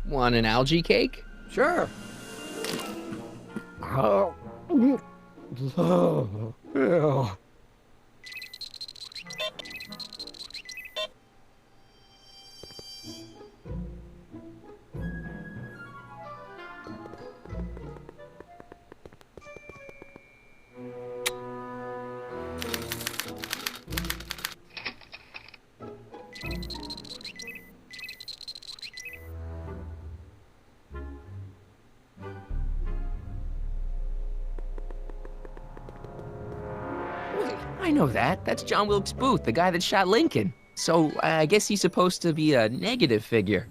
Want an algae cake? Sure. I know that. That's John Wilkes Booth, the guy that shot Lincoln. So, I guess he's supposed to be a negative figure.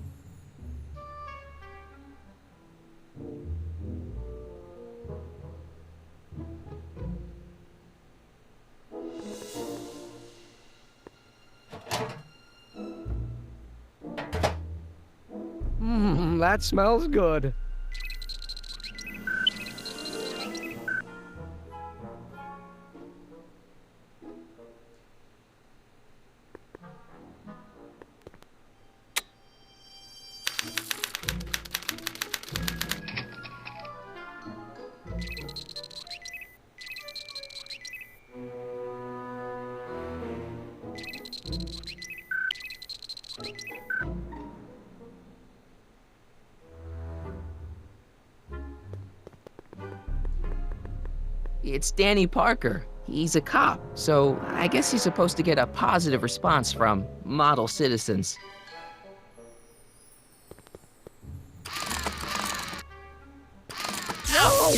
That smells good. It's Danny Parker. He's a cop, so I guess he's supposed to get a positive response from model citizens. No!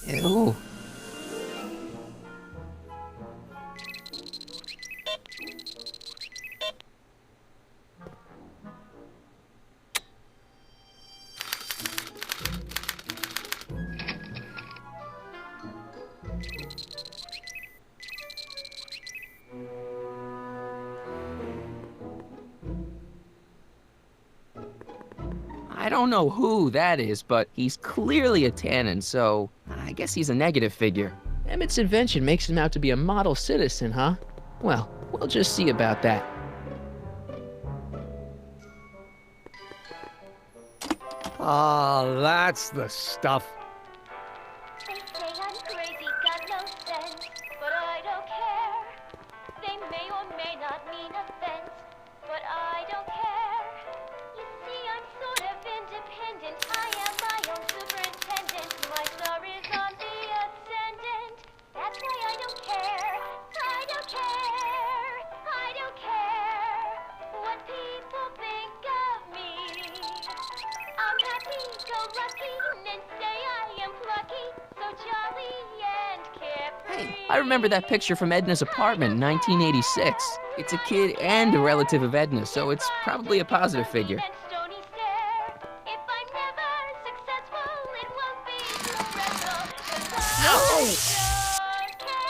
Ew. I don't know who that is, but he's clearly a tannin, so I guess he's a negative figure. Emmett's invention makes him out to be a model citizen, huh? Well, we'll just see about that. Ah, that's the stuff. They say I'm crazy, got no sense, but I don't care. They may or may not mean offense, but I don't care. You see, I'm sort of independent. I am my own superintendent. My star is on the ascendant. That's why I don't care. I don't care. I don't care what people think of me. I'm happy-go-lucky and say I am plucky, so jolly and carefree. Hey, I remember that picture from Edna's apartment in 1986. It's a kid and a relative of Edna, so it's probably a positive figure. If I'm never successful, it won't be dreadful, 'cause No! I don't care.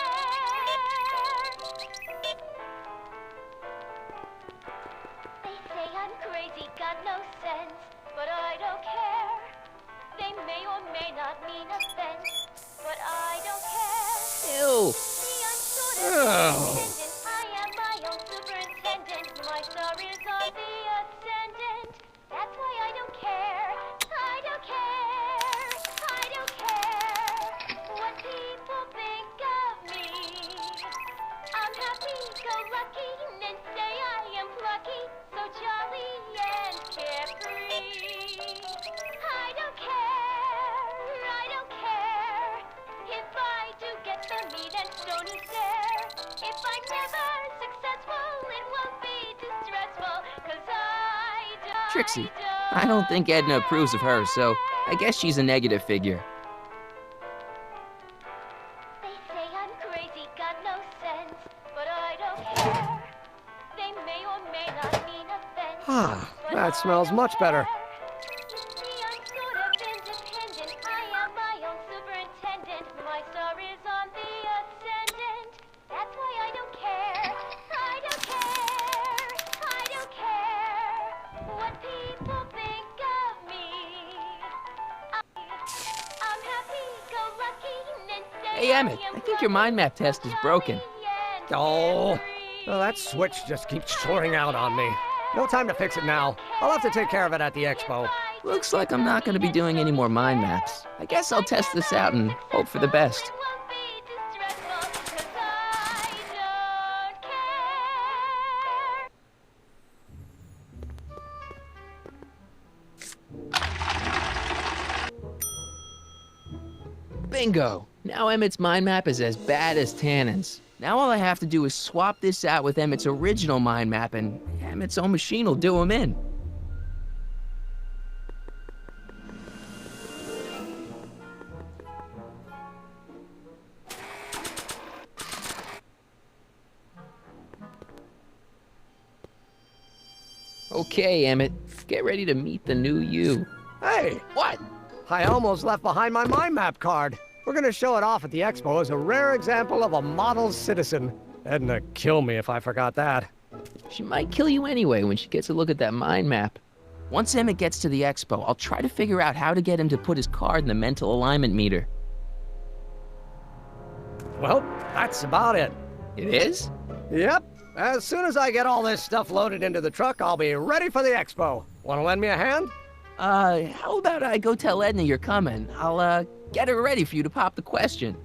They say I'm crazy, got no sense, but I don't care. They may or may not mean offense, but I don't care. Ew. See, I'm sort of independent. I am my own superintendent. My star is on the ascendant. That's why I don't care. I don't care. I don't care what people think of me. I'm happy-go-lucky and say I am plucky, so jolly and carefree. I don't care. I don't care if I do get the meat and stony stare. If I'm never successful, it won't be distressful, 'cause Trixie, I don't think Edna approves of her, so I guess she's a negative figure. They say I'm crazy, got no sense, but I don't care. They may or may not mean offense. Ah, but that I smells don't much better. care. You see, I'm sort of independent. I am my own superintendent. My star is on the ascendant. That's why I don't care. I don't care. I don't care what people think of me. Hey, Emmett, I think your mind map test is broken. Oh, well, that switch just keeps shorting out on me. No time to fix it now. I'll have to take care of it at the expo. Looks like I'm not going to be doing any more mind maps. I guess I'll test this out and hope for the best. Bingo! Now Emmett's mind map is as bad as Tannen's. Now all I have to do is swap this out with Emmett's original mind map and Emmett's own machine will do him in. Okay, Emmett, get ready to meet the new you. Hey, What? I almost left behind my mind map card. We're gonna show it off at the expo as a rare example of a model citizen. Edna kill me if I forgot that. She might kill you anyway when she gets a look at that mind map. Once Emmett gets to the expo, I'll try to figure out how to get him to put his card in the mental alignment meter. Well, that's about it. It is? Yep. As soon as I get all this stuff loaded into the truck, I'll be ready for the expo. Wanna lend me a hand? How about I go tell Edna you're coming? I'll, get her ready for you to pop the question.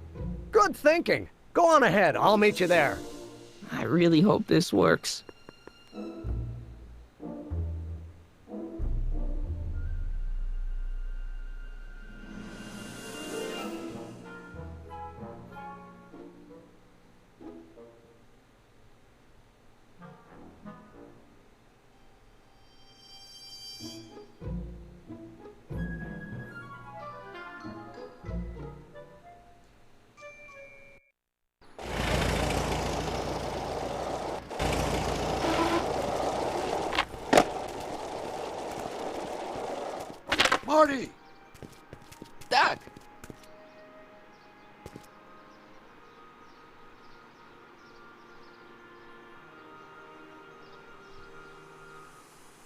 Good thinking. Go on ahead. I'll meet you there. I really hope this works. Marty! Doc!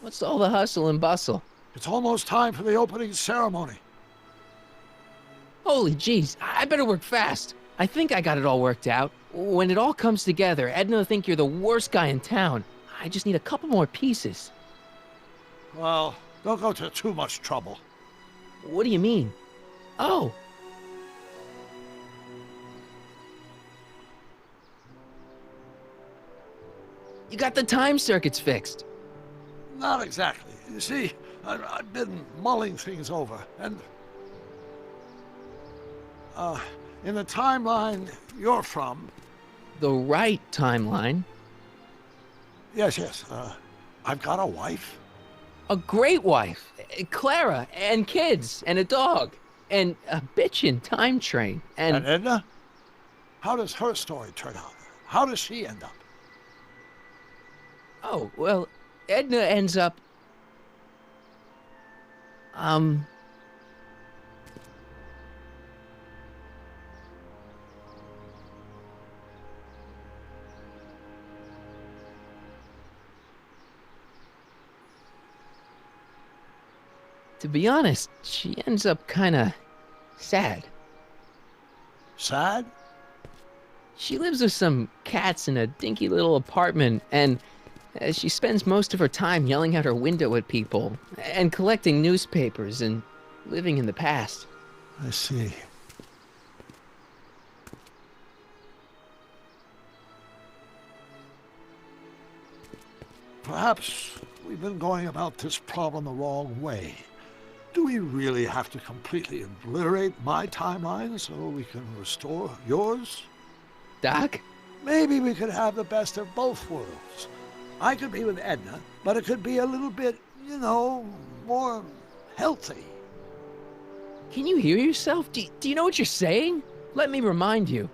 What's all the hustle and bustle? It's almost time for the opening ceremony. Holy jeez, I better work fast. I think I got it all worked out. When it all comes together, Edna will think you're the worst guy in town. I just need a couple more pieces. Well, don't go to too much trouble. What do you mean? Oh. You got the time circuits fixed. Not exactly. You see, I've been mulling things over, and... in the timeline you're from... The right timeline? Yes, I've got a wife. A great wife, Clara, and kids, and a dog, and a bitchin' time train, And Edna? How does her story turn out? How does she end up? Oh, well, Edna ends up... To be honest, she ends up kinda sad. Sad? She lives with some cats in a dinky little apartment, and she spends most of her time yelling out her window at people, and collecting newspapers, and living in the past. I see. Perhaps we've been going about this problem the wrong way. Do we really have to completely obliterate my timeline so we can restore yours? Doc? Maybe we could have the best of both worlds. I could be with Edna, but it could be a little bit, more healthy. Can you hear yourself? Do you know what you're saying? Let me remind you.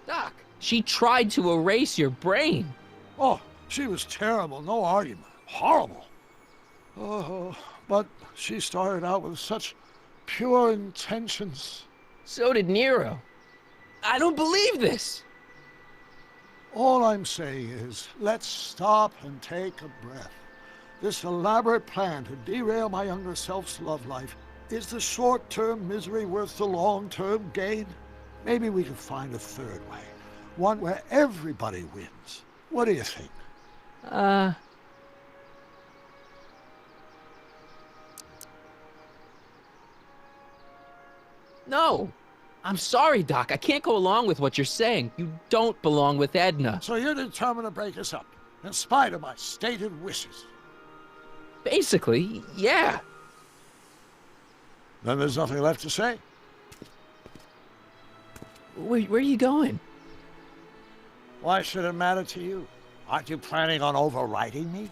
Doc, she tried to erase your brain. Oh, she was terrible, no argument. Horrible. Oh, but she started out with such pure intentions. So did Nero. I don't believe this. All I'm saying is, let's stop and take a breath. This elaborate plan to derail my younger self's love life, is the short-term misery worth the long-term gain? Maybe we could find a third way. One where everybody wins. What do you think? No! I'm sorry, Doc. I can't go along with what you're saying. You don't belong with Edna. So you're determined to break us up, in spite of my stated wishes? Basically, yeah. Then there's nothing left to say. Where are you going? Why should it matter to you? Aren't you planning on overriding me?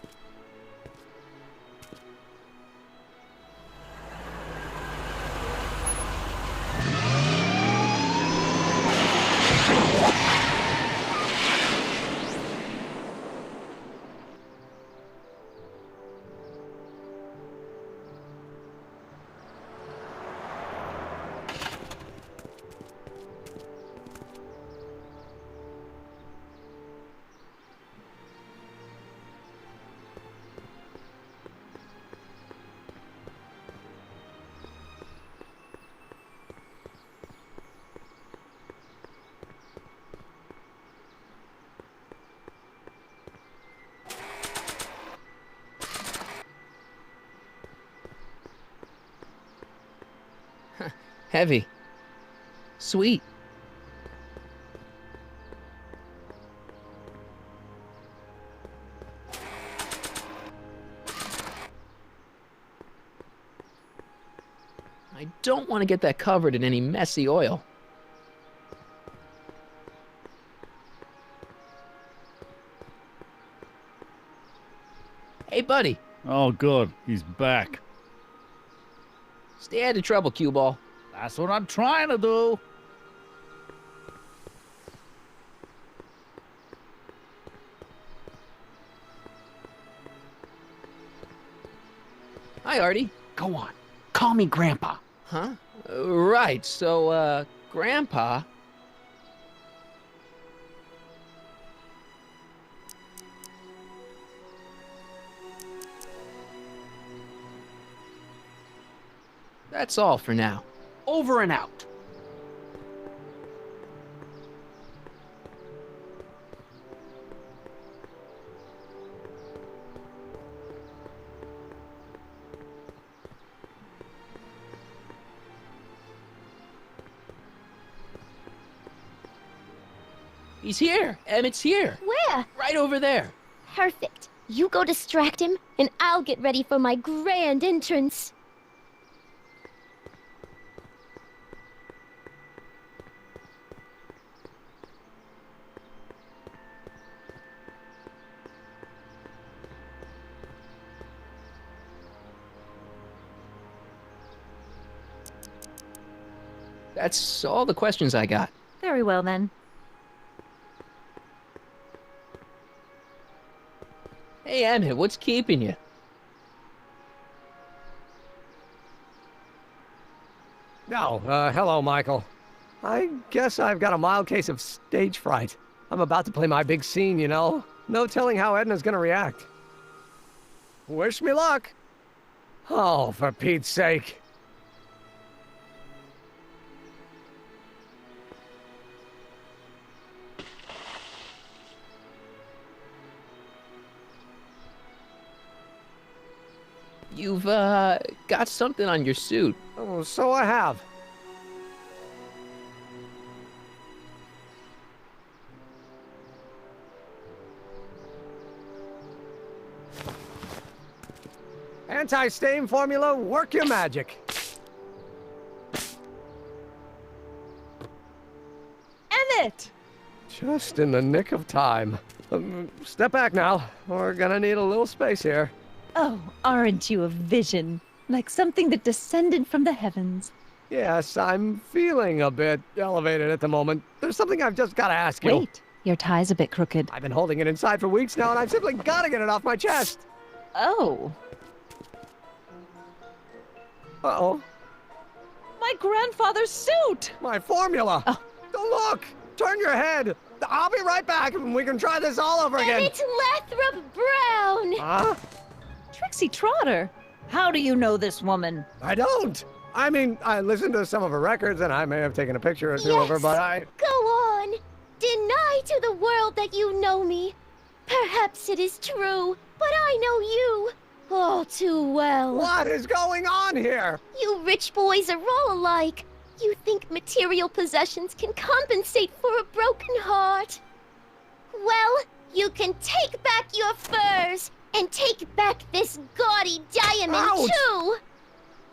Heavy. Sweet. I don't want to get that covered in any messy oil. Hey, buddy. Oh, good. He's back. Stay out of trouble, cue ball. That's what I'm trying to do. Hi, Artie. Go on. Call me Grandpa. Huh? Right, so, Grandpa... That's all for now. Over and out. He's here. Emmett's here. Where? Right over there. Perfect. You go distract him, and I'll get ready for my grand entrance. That's all the questions I got. Very well, then. Hey, Emmett, what's keeping you? No, hello, Michael. I guess I've got a mild case of stage fright. I'm about to play my big scene, you know. No telling how Edna's gonna react. Wish me luck. Oh, for Pete's sake. You've, got something on your suit. Oh, so I have. Anti-stain formula, work your magic. Emmett! Just in the nick of time. Step back now. We're gonna need a little space here. Oh, aren't you a vision? Like something that descended from the heavens. Yes, I'm feeling a bit elevated at the moment. There's something I've just gotta ask you. Wait, your tie's a bit crooked. I've been holding it inside for weeks now, and I've simply gotta get it off my chest. Oh, Uh-oh. my grandfather's suit! My formula! Oh. Look! Turn your head! I'll be right back and we can try this all over And again. it's Lathrop Brown! Huh? Trixie Trotter? How do you know this woman? I don't. I mean, I listened to some of her records and I may have taken a picture or two of her, but I... Go on. Deny to the world that you know me. Perhaps it is true, but I know you all too well. What is going on here? You rich boys are all alike. You think material possessions can compensate for a broken heart. Well, you can take back your furs and take back this gaudy diamond Ouch! too.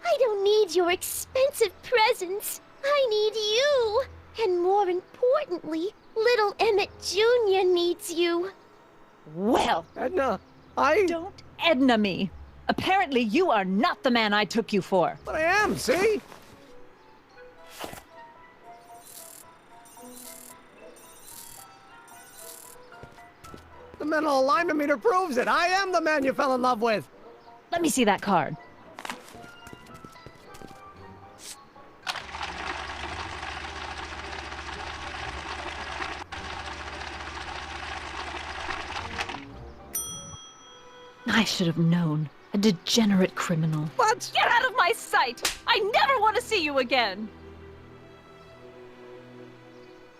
I don't need your expensive presents. I need you. And more importantly, little Emmett Jr. needs you. Well, Edna, don't Edna me. Apparently you are not the man I took you for. But I am, see? The mental alignment meter proves it. I am the man you fell in love with. Let me see that card. I should have known. A degenerate criminal. What? Get out of my sight! I never want to see you again!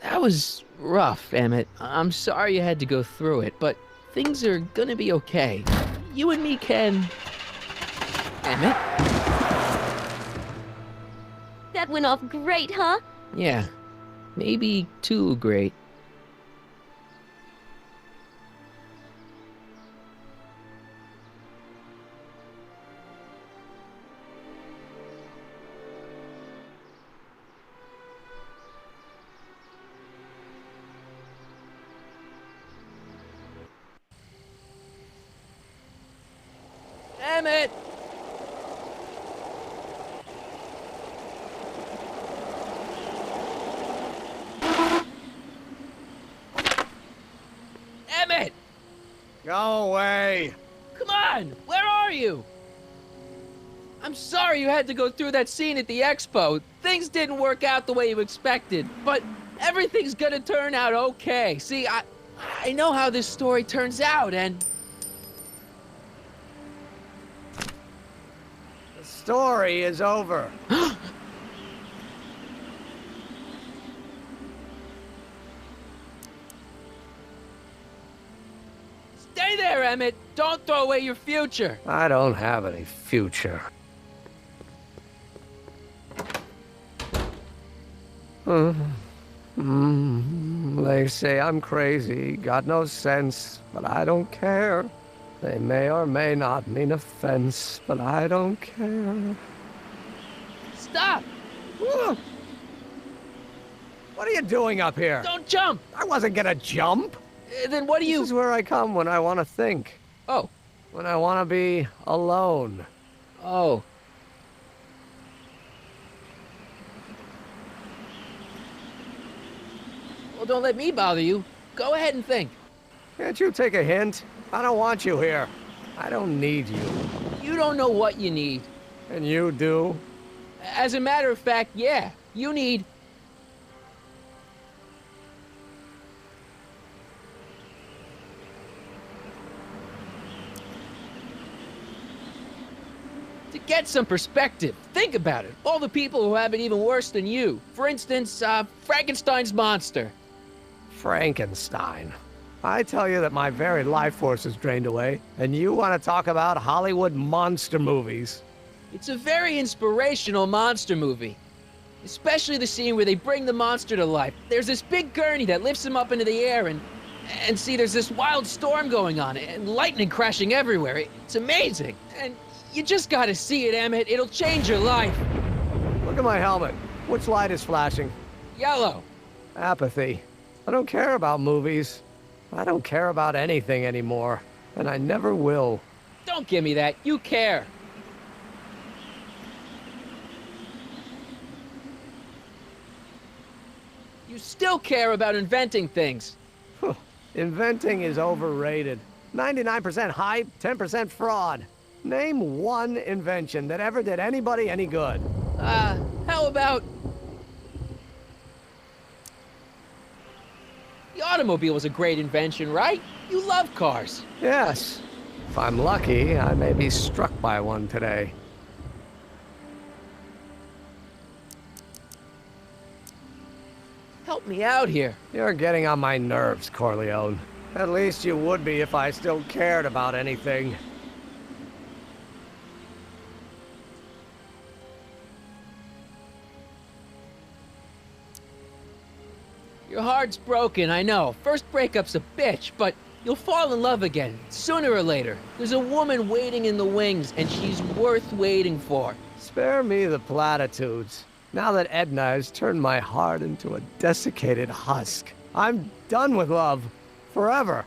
That was rough, Emmett. I'm sorry you had to go through it, but things are gonna be okay. You and me can... Emmett? That went off great, huh? Yeah. Maybe too great. Emmett! Emmett! Go away. Come on! Where are you? I'm sorry you had to go through that scene at the expo. Things didn't work out the way you expected, but everything's gonna turn out okay. See, I know how this story turns out, and... The story is over. Stay there, Emmett! Don't throw away your future! I don't have any future. They say I'm crazy, got no sense, but I don't care. They may or may not mean offense, but I don't care. Stop! What are you doing up here? Don't jump! I wasn't gonna jump. Then what do you... This is where I come when I want to think. Oh. When I want to be alone. Oh. Well, don't let me bother you. Go ahead and think. Can't you take a hint? I don't want you here. I don't need you. You don't know what you need. And you do? As a matter of fact, yeah. You need... To get some perspective, think about it. All the people who have it even worse than you. For instance, Frankenstein's monster. Frankenstein. I tell you that my very life force is drained away, and you want to talk about Hollywood monster movies. It's a very inspirational monster movie. Especially the scene where they bring the monster to life. There's this big gurney that lifts him up into the air, and see, there's this wild storm going on, and lightning crashing everywhere. It's amazing. And you just gotta see it, Emmett. It'll change your life. Look at my helmet. Which light is flashing? Yellow. Apathy. I don't care about movies. I don't care about anything anymore. And I never will. Don't give me that. You care. You still care about inventing things. Inventing is overrated. 99% hype, 10% fraud. Name one invention that ever did anybody any good. How about... the automobile was a great invention, right? You love cars. Yes. If I'm lucky, I may be struck by one today. Help me out here. You're getting on my nerves, Corleone. At least you would be if I still cared about anything. Your heart's broken, I know. First breakup's a bitch, but you'll fall in love again, sooner or later. There's a woman waiting in the wings, and she's worth waiting for. Spare me the platitudes. Now that Edna has turned my heart into a desiccated husk, I'm done with love. Forever.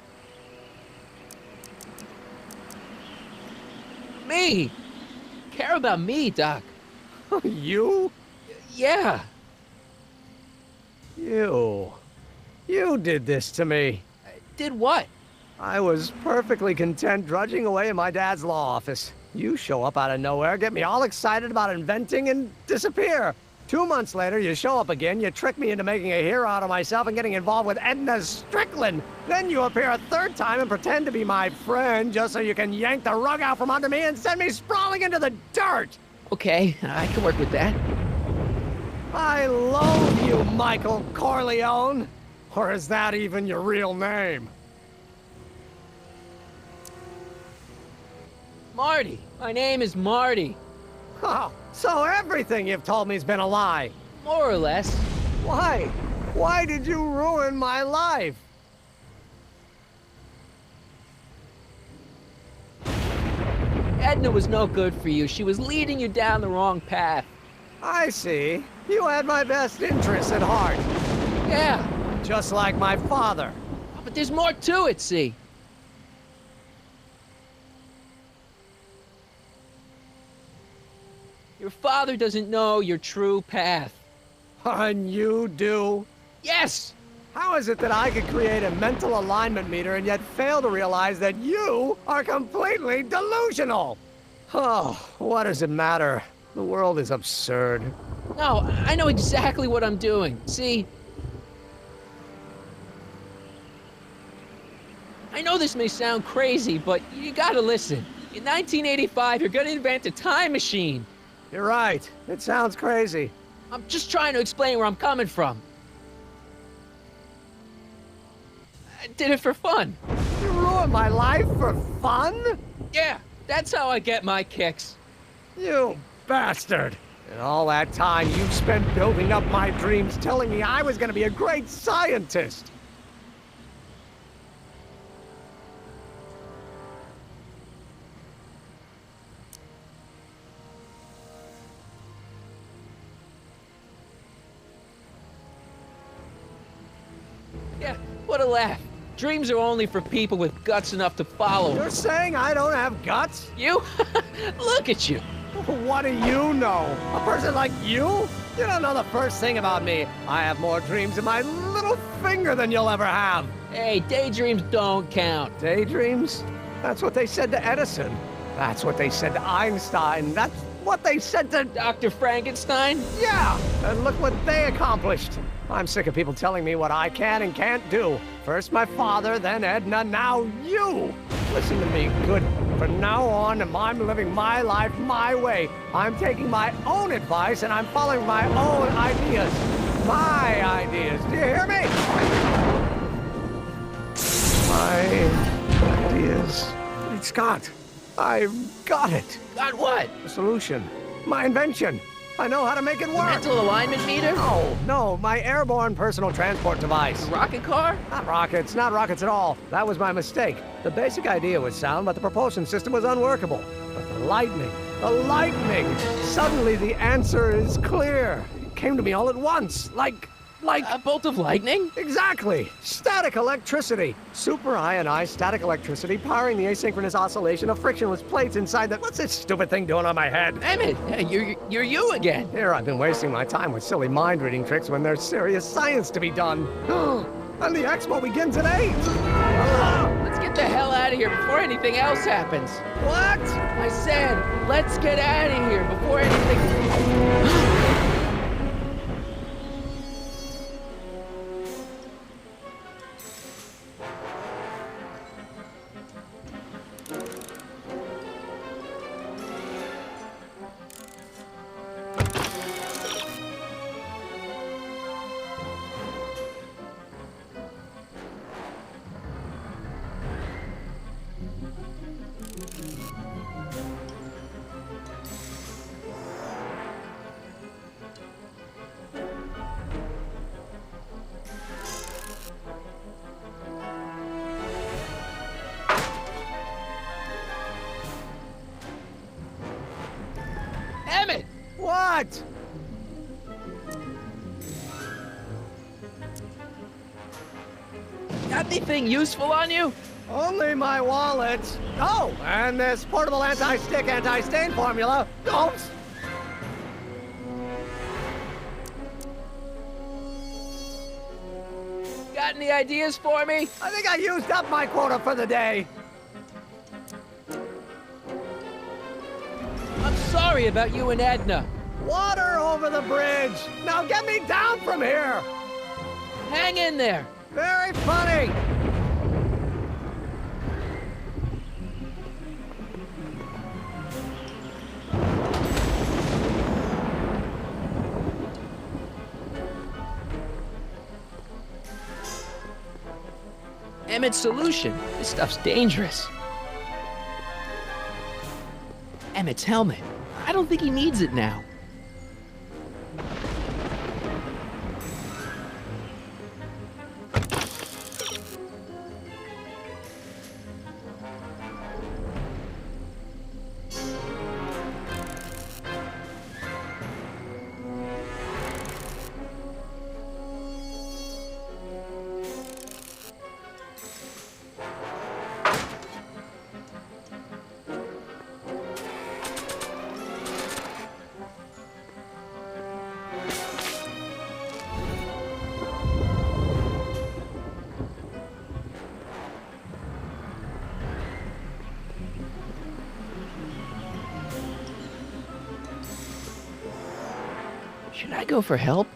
Me! Care about me, Doc. You? Yeah. You did this to me. Did what? I was perfectly content drudging away in my dad's law office. You show up out of nowhere, get me all excited about inventing, and disappear. 2 months later, you show up again, you trick me into making a hero out of myself and getting involved with Edna Strickland. Then you appear a third time and pretend to be my friend just so you can yank the rug out from under me and send me sprawling into the dirt. Okay, I can work with that. I loathe you, Michael Corleone. Or is that even your real name? Marty. My name is Marty. Oh, so everything you've told me's been a lie. More or less. Why? Why did you ruin my life? Edna was no good for you. She was leading you down the wrong path. I see. You had my best interests at heart. Yeah, Just like my father. but there's more to it, see? Your father doesn't know your true path. And you do? Yes! How is it that I could create a mental alignment meter and yet fail to realize that you are completely delusional? Oh, what does it matter? The world is absurd. No, I know exactly what I'm doing. See? I know this may sound crazy, but you gotta listen. In 1985, you're gonna invent a time machine. You're right. It sounds crazy. I'm just trying to explain where I'm coming from. I did it for fun. You ruined my life for fun? Yeah, that's how I get my kicks. You bastard. And all that time you spent building up my dreams, telling me I was gonna be a great scientist. Yeah, what a laugh. Dreams are only for people with guts enough to follow You're them. saying I don't have guts? You? Look at you. What do you know? A person like you? You don't know the first thing about me. I have more dreams in my little finger than you'll ever have. Hey, daydreams don't count. Daydreams? That's what they said to Edison. That's what they said to Einstein. That's what they said to... Dr. Frankenstein? Yeah! And look what they accomplished. I'm sick of people telling me what I can and can't do. First my father, then Edna, now you! Listen to me, good. From now on, I'm living my life my way. I'm taking my own advice and I'm following my own ideas. My ideas. Do you hear me? My ideas. Great Scott. I've got it. Got what? A solution. My invention. I know how to make it work. Mental alignment meter? No, my airborne personal transport device. Rocket car? Not rockets at all. That was my mistake. The basic idea was sound, but the propulsion system was unworkable. But the lightning. Suddenly the answer is clear. It came to me all at once, like... A bolt of lightning? Exactly! Static electricity! Super ionized static electricity powering the asynchronous oscillation of frictionless plates inside the... What's this stupid thing doing on my head? Emmett, you're you again. Here I've been wasting my time with silly mind-reading tricks when there's serious science to be done. And the expo begins at 8! Let's get the hell out of here before anything else happens. What? I said, let's get out of here before anything... What? Got anything useful on you? Only my wallet. Oh, and this portable anti-stick, anti-stain formula. Don't. Got any ideas for me? I think I used up my quota for the day. I'm sorry about you and Edna. Water over the bridge. Now get me down from here. Hang in there. Very funny. Emmett's solution. This stuff's dangerous. Emmett's helmet. I don't think he needs it now. Should I go for help?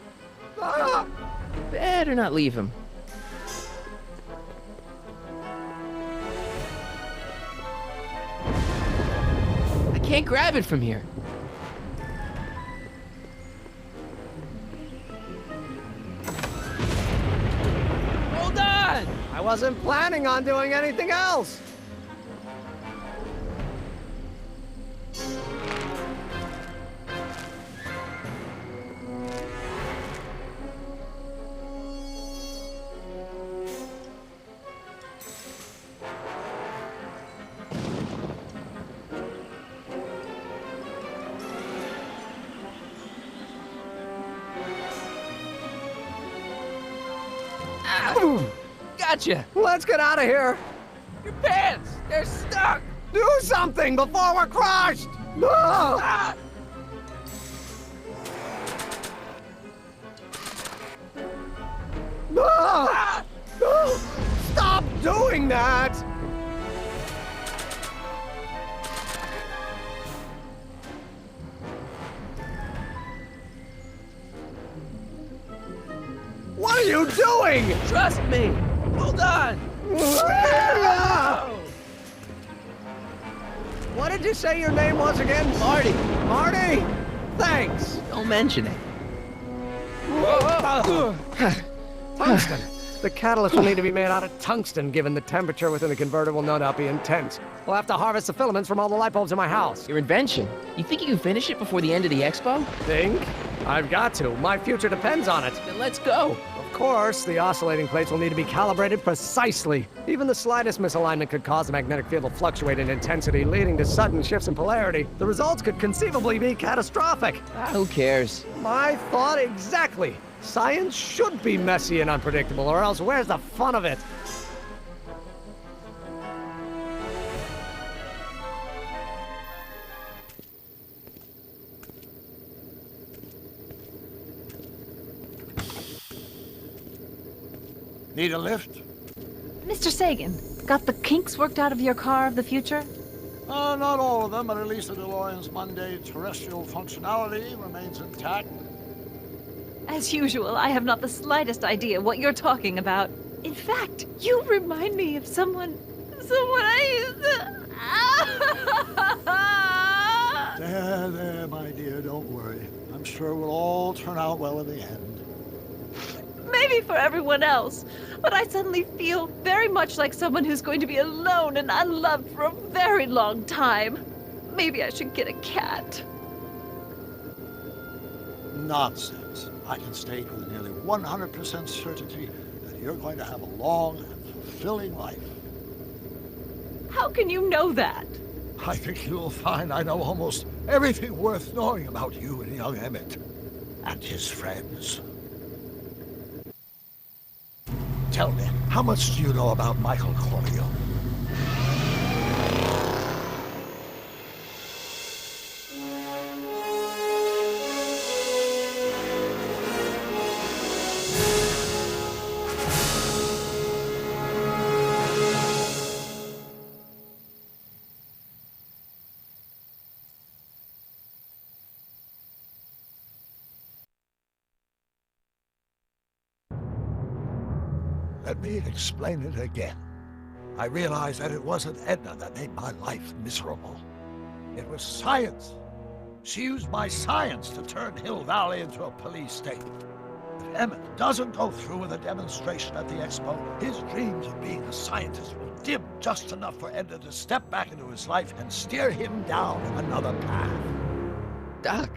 Ah! Better not leave him. I can't grab it from here. Hold on! I wasn't planning on doing anything else. Ow! Gotcha! Let's get out of here. Your pants! They're stuck! Do something before we're crushed. Ah! Ah! Ah! Ah! Stop doing that. What are you doing? Trust me! Hold on! What did you say your name was again? Marty! Marty? Thanks. Don't mention it. Tungsten. The catalyst will need to be made out of tungsten, given the temperature within the converter will no doubt be intense. We'll have to harvest the filaments from all the light bulbs in my house. Your invention. You think you can finish it before the end of the expo? Think? I've got to. My future depends on it. Then let's go. Of course, the oscillating plates will need to be calibrated precisely. Even the slightest misalignment could cause the magnetic field to fluctuate in intensity, leading to sudden shifts in polarity. The results could conceivably be catastrophic. Who cares? My thought exactly. Science should be messy and unpredictable, or else where's the fun of it? Need a lift? Mr. Sagan, got the kinks worked out of your car of the future? Not all of them, but at least the DeLorean's Monday terrestrial functionality remains intact. As usual, I have not the slightest idea what you're talking about. In fact, you remind me of someone I used to... There, my dear, don't worry. I'm sure we'll all turn out well in the end. Maybe for everyone else, but I suddenly feel very much like someone who's going to be alone and unloved for a very long time. Maybe I should get a cat. Nonsense. I can state with nearly 100% certainty that you're going to have a long and fulfilling life. How can you know that? I think you'll find I know almost everything worth knowing about you and young Emmett and his friends. Tell me, how much do you know about Michael Corleone? Let me explain it again. I realized that it wasn't Edna that made my life miserable. It was science. She used my science to turn Hill Valley into a police state. If Emmett doesn't go through with a demonstration at the expo, his dreams of being a scientist will dim just enough for Edna to step back into his life and steer him down another path. Doc,